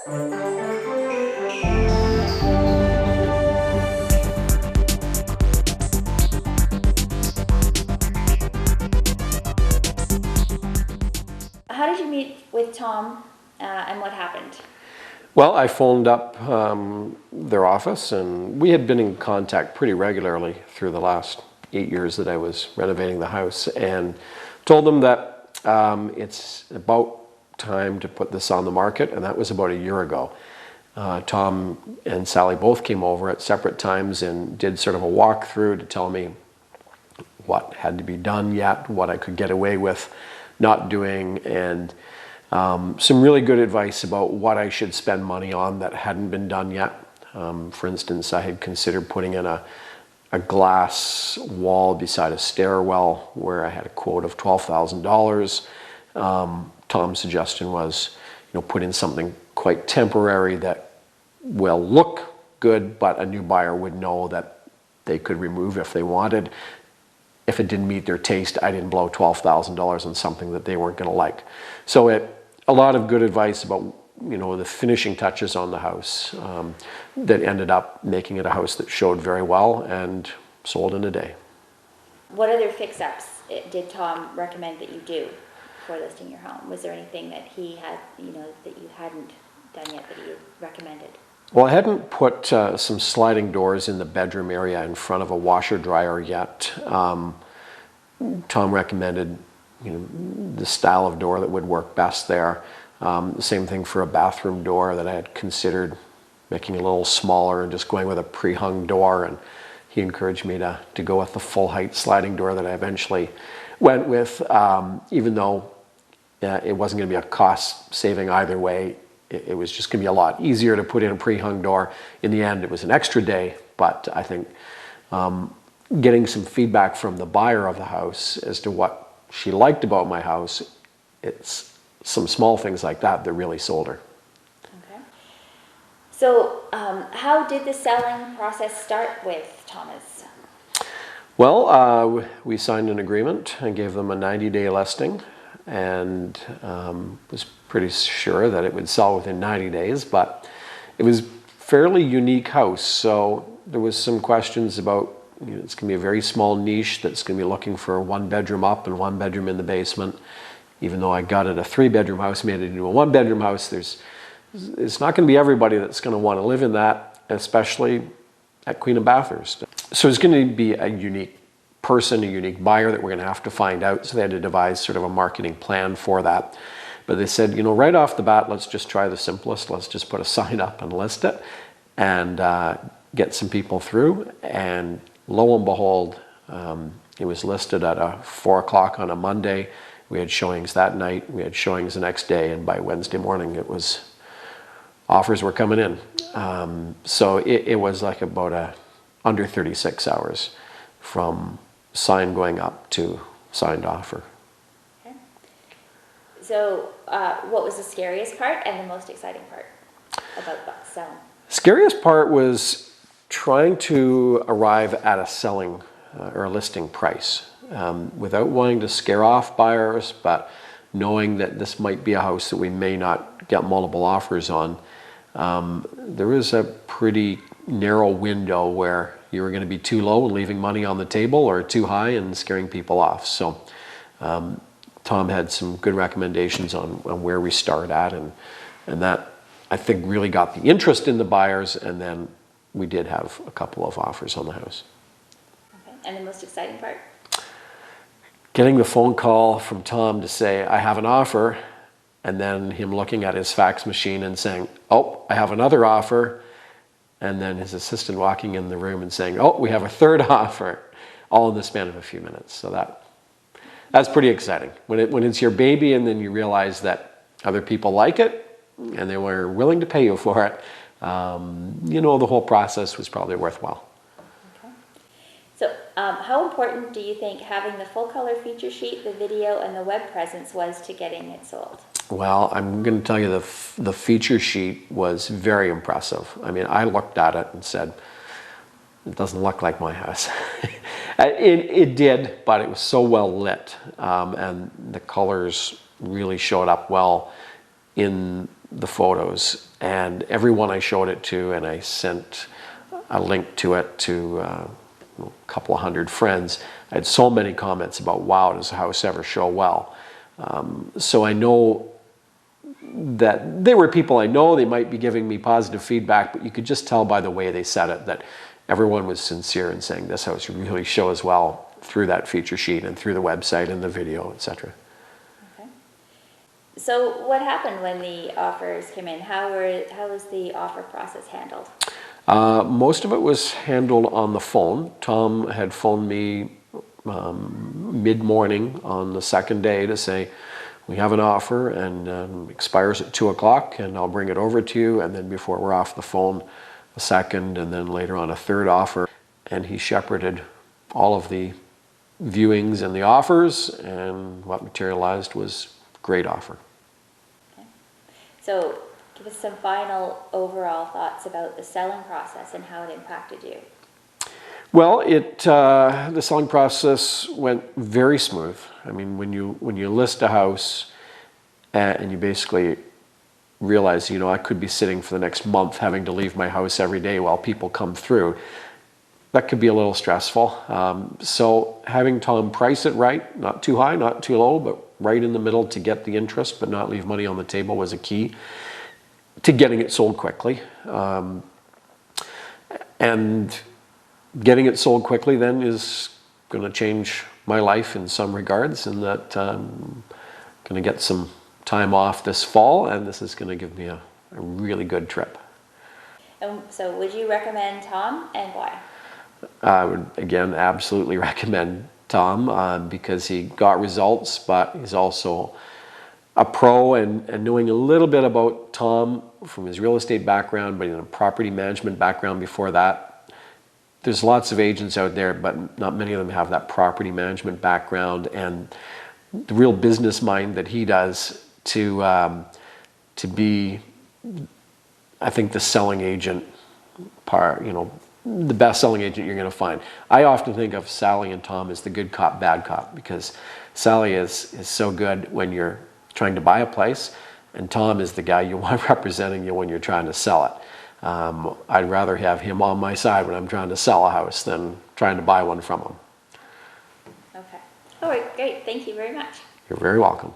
How did you meet with Tom and what happened? Well, I phoned up their office, and we had been in contact pretty regularly through the last 8 years that I was renovating the house, and told them that it's about time to put this on the market, and that was about a year ago. Tom and Sally both came over at separate times and did sort of a walkthrough to tell me what had to be done yet, what I could get away with not doing, and some really good advice about what I should spend money on that hadn't been done yet. For instance, I had considered putting in a glass wall beside a stairwell where I had a quote of $12,000. Tom's suggestion was, put in something quite temporary that will look good, but a new buyer would know that they could remove if they wanted. If it didn't meet their taste, I didn't blow $12,000 on something that they weren't going to like. So a lot of good advice about the finishing touches on the house that ended up making it a house that showed very well and sold in a day. What other fix-ups did Tom recommend that you do for listing your home? Was there anything that he had, that you hadn't done yet that he recommended? Well, I hadn't put some sliding doors in the bedroom area in front of a washer dryer yet. Tom recommended the style of door that would work best there. The same thing for a bathroom door that I had considered making a little smaller and just going with a pre-hung door, and he encouraged me to go with the full height sliding door that I eventually went with, even though it wasn't going to be a cost saving either way. It was just going to be a lot easier to put in a pre-hung door. In the end, it was an extra day, but I think getting some feedback from the buyer of the house as to what she liked about my house, it's some small things like that that really sold her. Okay. So how did the selling process start with Thomas? Well, we signed an agreement and gave them a 90-day listing, and was pretty sure that it would sell within 90 days, but it was a fairly unique house, so there was some questions about, it's going to be a very small niche that's going to be looking for a 1-bedroom up and 1 bedroom in the basement. Even though I got it a 3-bedroom house, made it into a 1-bedroom house, it's not going to be everybody that's going to want to live in that, especially at Queen of Bathurst. So it's going to be a unique person, a unique buyer that we're going to have to find out. So they had to devise sort of a marketing plan for that. But they said, right off the bat, let's just try the simplest. Let's just put a sign up and list it and get some people through. And lo and behold, it was listed at 4 o'clock on a Monday. We had showings that night. We had showings the next day. And by Wednesday morning, offers were coming in. So it was like about under 36 hours from sign going up to signed offer. Okay. So what was the scariest part and the most exciting part about selling? Scariest part was trying to arrive at a selling or a listing price without wanting to scare off buyers, but knowing that this might be a house that we may not get multiple offers on. There is a pretty narrow window where you were going to be too low and leaving money on the table, or too high and scaring people off. So Tom had some good recommendations on where we start at, and that I think really got the interest in the buyers, and then we did have a couple of offers on the house. Okay. And the most exciting part? Getting the phone call from Tom to say, I have an offer, and then him looking at his fax machine and saying, oh, I have another offer, and then his assistant walking in the room and saying, oh, we have a third offer, all in the span of a few minutes. So that's pretty exciting. When it's your baby and then you realize that other people like it and they were willing to pay you for it, the whole process was probably worthwhile. Okay. So how important do you think having the full color feature sheet, the video, and the web presence was to getting it sold? Well, I'm going to tell you the feature sheet was very impressive. I mean, I looked at it and said, it doesn't look like my house. It did, but it was so well lit, and the colors really showed up well in the photos, and everyone I showed it to, and I sent a link to it to a couple of hundred friends, I had so many comments about, wow, does the house ever show well? So I know that there were people I know, they might be giving me positive feedback, but you could just tell by the way they said it that everyone was sincere in saying this house really shows well through that feature sheet and through the website and the video, etc. Okay. So what happened when the offers came in? How was the offer process handled? Most of it was handled on the phone. Tom had phoned me mid-morning on the second day to say, we have an offer and expires at 2 o'clock, and I'll bring it over to you. And then before we're off the phone, a second, and then later on a third offer. And he shepherded all of the viewings and the offers, and what materialized was a great offer. Okay. So give us some final overall thoughts about the selling process and how it impacted you. Well, the selling process went very smooth. I mean, when you list a house and you basically realize, I could be sitting for the next month having to leave my house every day while people come through, that could be a little stressful. So having Tom price it right, not too high, not too low, but right in the middle to get the interest but not leave money on the table was a key to getting it sold quickly. And getting it sold quickly then is going to change my life in some regards, in that I'm going to get some time off this fall, and this is going to give me a really good trip. So would you recommend Tom, and why? I would, again, absolutely recommend Tom because he got results, but he's also a pro, and knowing a little bit about Tom from his real estate background, but in a property management background before that. There's lots of agents out there, but not many of them have that property management background and the real business mind that he does to be, I think, the selling agent part, the best selling agent you're going to find. I often think of Sally and Tom as the good cop, bad cop, because Sally is so good when you're trying to buy a place, and Tom is the guy you want representing you when you're trying to sell it. I'd rather have him on my side when I'm trying to sell a house than trying to buy one from him. Okay. All right, great. Thank you very much. You're very welcome.